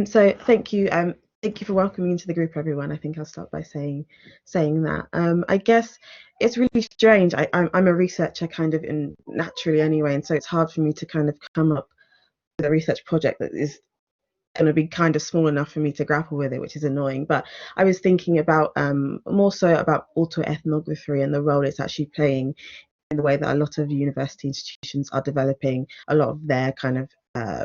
So thank you for welcoming me into the group, everyone. I think I'll start by saying that. I guess it's really strange. I'm a researcher kind of in naturally anyway, and so it's hard for me to kind of come up with a research project that is going to be kind of small enough for me to grapple with it, which is annoying. But I was thinking about more so about autoethnography and the role it's actually playing in the way that a lot of university institutions are developing a lot of their kind of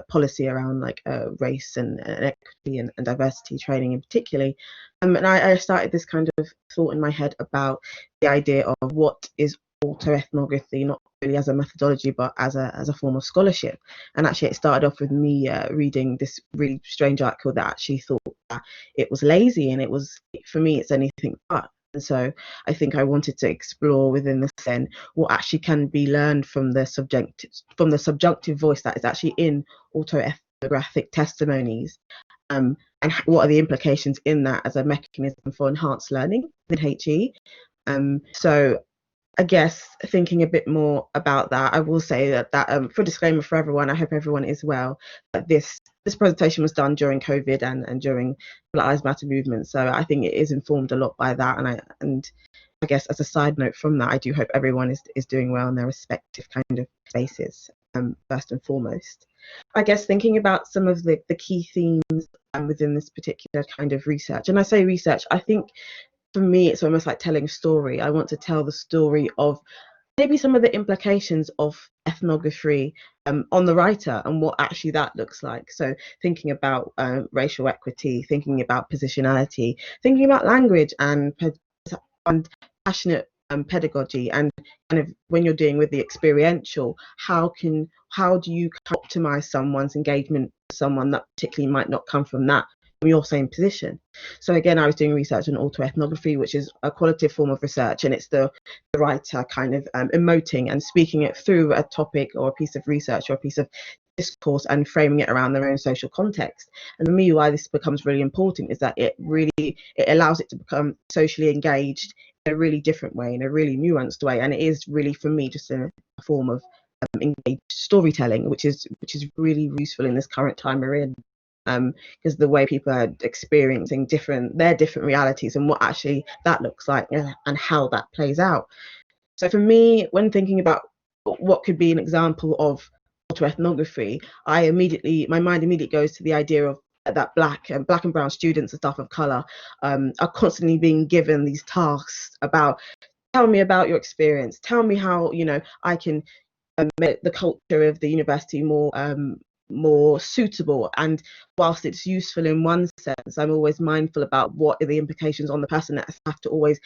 policy around like race and equity and diversity training in particularly. And I started this kind of thought in my head about the idea of what is autoethnography, not really as a methodology but as a form of scholarship. And actually it started off with me reading this really strange article that actually thought that it was lazy, and it was, for me, it's anything but. And so I think I wanted to explore within this then what actually can be learned from the subjunctive voice that is actually in autoethnographic testimonies, and what are the implications in that as a mechanism for enhanced learning in HE. So I guess thinking a bit more about that, I will say that for disclaimer for everyone, I hope everyone is well. But this presentation was done during COVID and during Black Lives Matter movement, so I think it is informed a lot by that. And I guess as a side note from that, I do hope everyone is doing well in their respective kind of spaces. First and foremost, I guess thinking about some of the key themes within this particular kind of research, and I say research, I think for me, it's almost like telling a story. I want to tell the story of maybe some of the implications of ethnography on the writer and what actually that looks like. So thinking about racial equity, thinking about positionality, thinking about language and passionate pedagogy, and kind of when you're dealing with the experiential, how do you optimize someone's engagement with someone that particularly might not come from your same position. So again, I was doing research on autoethnography, which is a qualitative form of research, and it's the writer kind of emoting and speaking it through a topic or a piece of research or a piece of discourse and framing it around their own social context. And for me, why this becomes really important is that it allows it to become socially engaged in a really different way, in a really nuanced way, and it is really, for me, just a form of engaged storytelling, which is really useful in this current time we're in. Because the way people are experiencing their different realities and what actually that looks like and how that plays out. So for me, when thinking about what could be an example of autoethnography, my mind immediately goes to the idea of that black and brown students and staff of colour are constantly being given these tasks about, tell me about your experience, tell me how I can make the culture of the university more suitable. And whilst it's useful in one sense, I'm always mindful about what are the implications on the person that have to always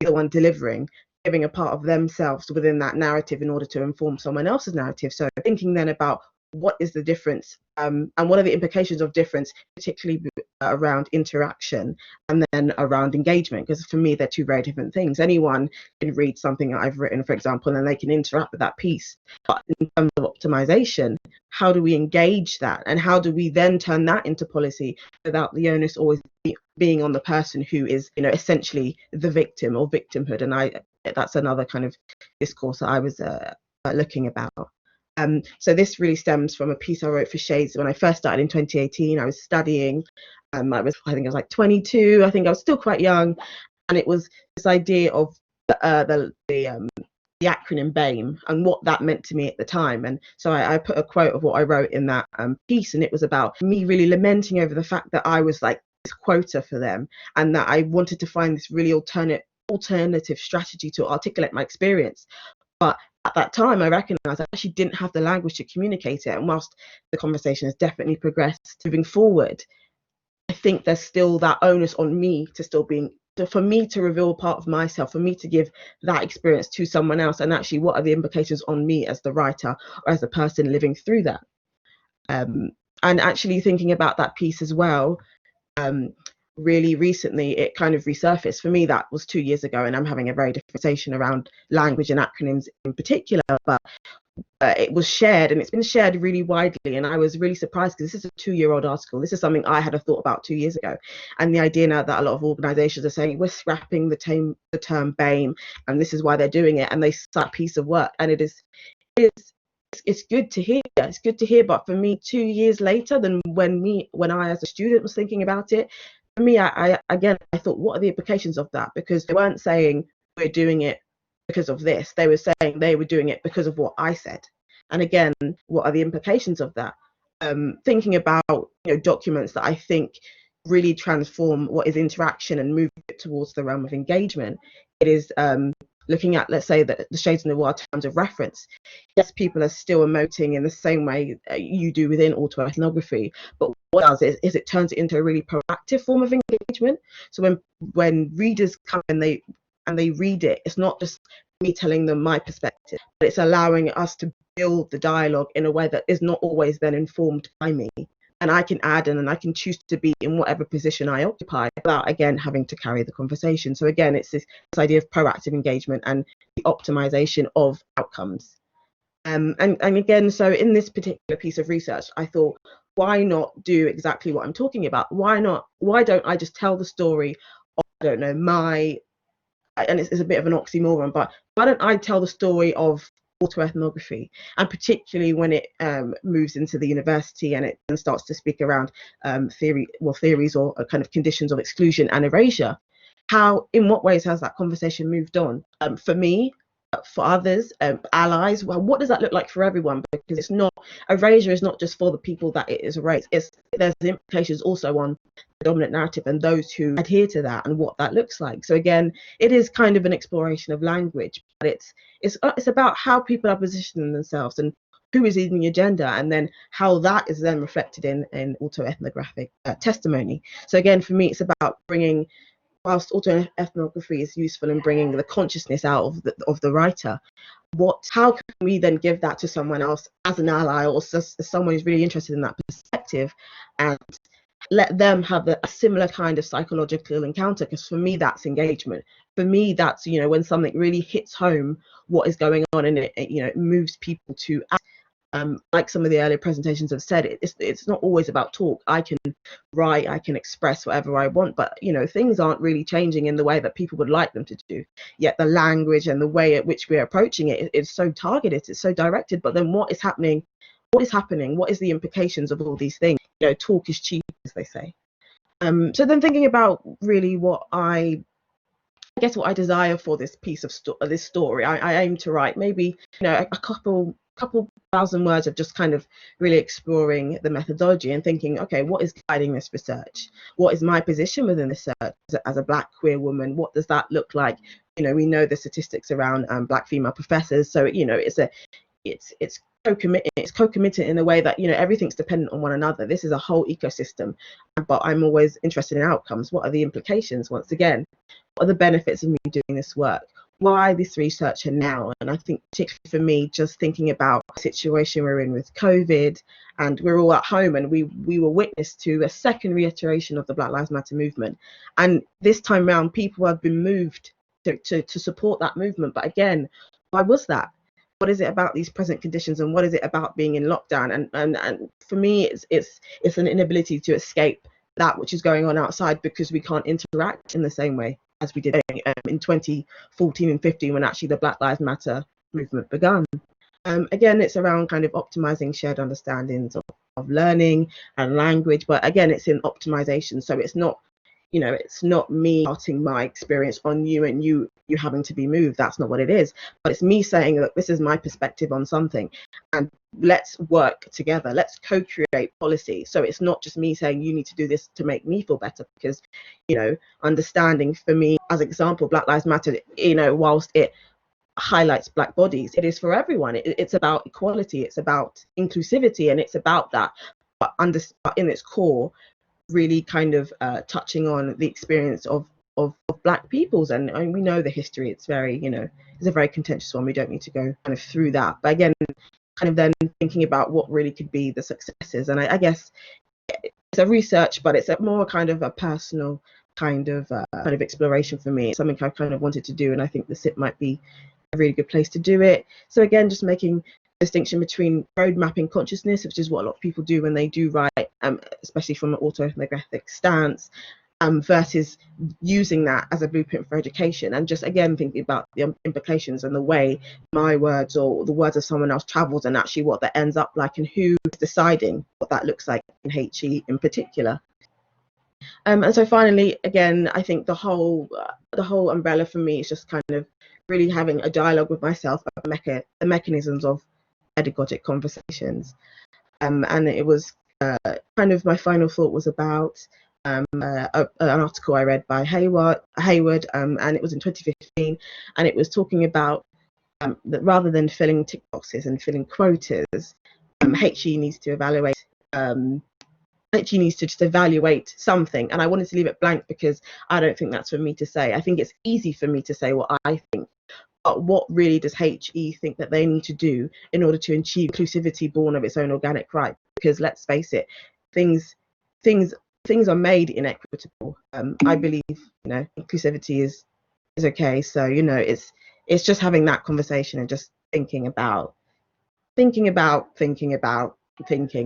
be the one delivering, giving a part of themselves within that narrative in order to inform someone else's narrative. So thinking then about what is the difference and what are the implications of difference, particularly around interaction and then around engagement, because for me they're two very different things. Anyone can read something that I've written, for example, and they can interact with that piece, but in terms of optimization, how do we engage that, and how do we then turn that into policy without the onus always being on the person who is essentially the victim or victimhood? And that's another kind of discourse that I was looking about. So this really stems from a piece I wrote for Shades when I first started in 2018. I was studying. I think I was like 22. I think I was still quite young, and it was this idea of the acronym BAME and what that meant to me at the time. And so I put a quote of what I wrote in that piece, and it was about me really lamenting over the fact that I was like this quota for them, and that I wanted to find this really alternative strategy to articulate my experience. But at that time, I recognised I actually didn't have the language to communicate it. And whilst the conversation has definitely progressed moving forward, I think there's still that onus on me for me to reveal part of myself, for me to give that experience to someone else. And actually, what are the implications on me as the writer or as the person living through that? And actually thinking about that piece as well, really recently it kind of resurfaced. For me, that was 2 years ago, and I'm having a very different conversation around language and acronyms in particular, but it was shared, and it's been shared really widely, and I was really surprised because this is a 2-year-old article. This is something I had a thought about 2 years ago, and the idea now that a lot of organizations are saying we're scrapping the term BAME, and this is why they're doing it, and they start a piece of work, and it is it's good to hear. It's good to hear. But for me, 2 years later than when I as a student was thinking about it, for me, I again I thought, what are the implications of that? Because they weren't saying we're doing it because of this. They were saying they were doing it because of what I said. And again, what are the implications of that? Thinking about documents that I think really transform what is interaction and move it towards the realm of engagement. It is looking at, let's say, the Shades in the Wild terms of reference. Yes, people are still emoting in the same way you do within autoethnography, but what it does is it turns it into a really proactive form of engagement. So when readers come and they read it, it's not just me telling them my perspective, but it's allowing us to build the dialogue in a way that is not always then informed by me. And I can add in and I can choose to be in whatever position I occupy without, again, having to carry the conversation. So again, it's this idea of proactive engagement and the optimization of outcomes. And again, so in this particular piece of research, I thought, why not do exactly what I'm talking about? Why don't I just tell the story of, I don't know, and it's a bit of an oxymoron, but why don't I tell the story of autoethnography, and particularly when it moves into the university and it starts to speak around theories or kind of conditions of exclusion and erasure. In what ways has that conversation moved on? For me, for others, allies, well, what does that look like for everyone? Because it's not, erasure is not just for the people that it is erased. There's implications also on the dominant narrative and those who adhere to that and what that looks like. So again, it is kind of an exploration of language, but it's about how people are positioning themselves and who is leading the agenda, and then how that is then reflected in autoethnographic testimony. So again, for me, it's about bringing, whilst autoethnography is useful in bringing the consciousness out of the writer, how can we then give that to someone else as an ally or as someone who's really interested in that perspective, and let them have a similar kind of psychological encounter? Because for me, that's engagement. For me, that's when something really hits home what is going on, and it moves people to act. Like some of the earlier presentations have said, it's not always about talk. I can write, I can express whatever I want, but things aren't really changing in the way that people would like them to do. Yet the language and the way at which we're approaching it is so targeted, it's so directed. But then what is happening? What is the implications of all these things? Talk is cheap, as they say. So then thinking about really what I desire for this piece of this story, I aim to write maybe a couple thousand words of just kind of really exploring the methodology and thinking, okay, what is guiding this research? What is my position within the research as a Black queer woman? What does that look like? We know the statistics around Black female professors, so it's co-committed in a way that everything's dependent on one another. This is a whole ecosystem, but I'm always interested in outcomes. What are the implications? Once again, what are the benefits of me doing this work? Why this research and now? And I think particularly for me, just thinking about the situation we're in with COVID, and we're all at home, and we were witness to a second reiteration of the Black Lives Matter movement, and this time around people have been moved to support that movement. But again, why was that? What is it about these present conditions, and what is it about being in lockdown? And for me, it's an inability to escape that which is going on outside, because we can't interact in the same way as we did in 2014 and 15, when actually the Black Lives Matter movement began. Again, it's around kind of optimizing shared understandings of learning and language, but again, it's in optimization. So it's not me starting my experience on you and you having to be moved. That's not what it is. But it's me saying, look, this is my perspective on something, and let's work together. Let's co-create policy. So it's not just me saying you need to do this to make me feel better, because understanding, for me, as an example, Black Lives Matter, whilst it highlights Black bodies, it is for everyone. It's about equality, it's about inclusivity, and it's about that, but in its core, really kind of touching on the experience of Black peoples. And we know the history. It's very, it's a very contentious one. We don't need to go kind of through that. But again, kind of then thinking about what really could be the successes. And I guess it's a research, but it's more kind of a personal kind of exploration for me. It's something I kind of wanted to do, and I think the SIP might be a really good place to do it. So again, just making distinction between road mapping consciousness, which is what a lot of people do when they do write, especially from an autoethnographic stance, versus using that as a blueprint for education, and just again thinking about the implications and the way my words or the words of someone else travels, and actually what that ends up like, and who is deciding what that looks like in HE in particular. And so finally, again, I think the whole umbrella for me is just kind of really having a dialogue with myself about the mechanisms of pedagogic conversations. And it was kind of, my final thought was about an article I read by Hayward, and it was in 2015, and it was talking about that rather than filling tick boxes and filling quotas, HE needs to evaluate. HE needs to just evaluate something, and I wanted to leave it blank because I don't think that's for me to say. I think it's easy for me to say what I think, but what really does HE think that they need to do in order to achieve inclusivity born of its own organic right? Because let's face it, things are made inequitable. I believe, inclusivity is okay. So it's just having that conversation and just thinking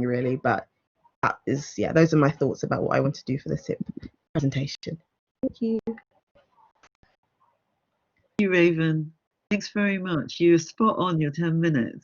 really. But that is, those are my thoughts about what I want to do for the SIP presentation. Thank you. Thank you, Raven. Thanks very much. You were spot on your 10 minutes.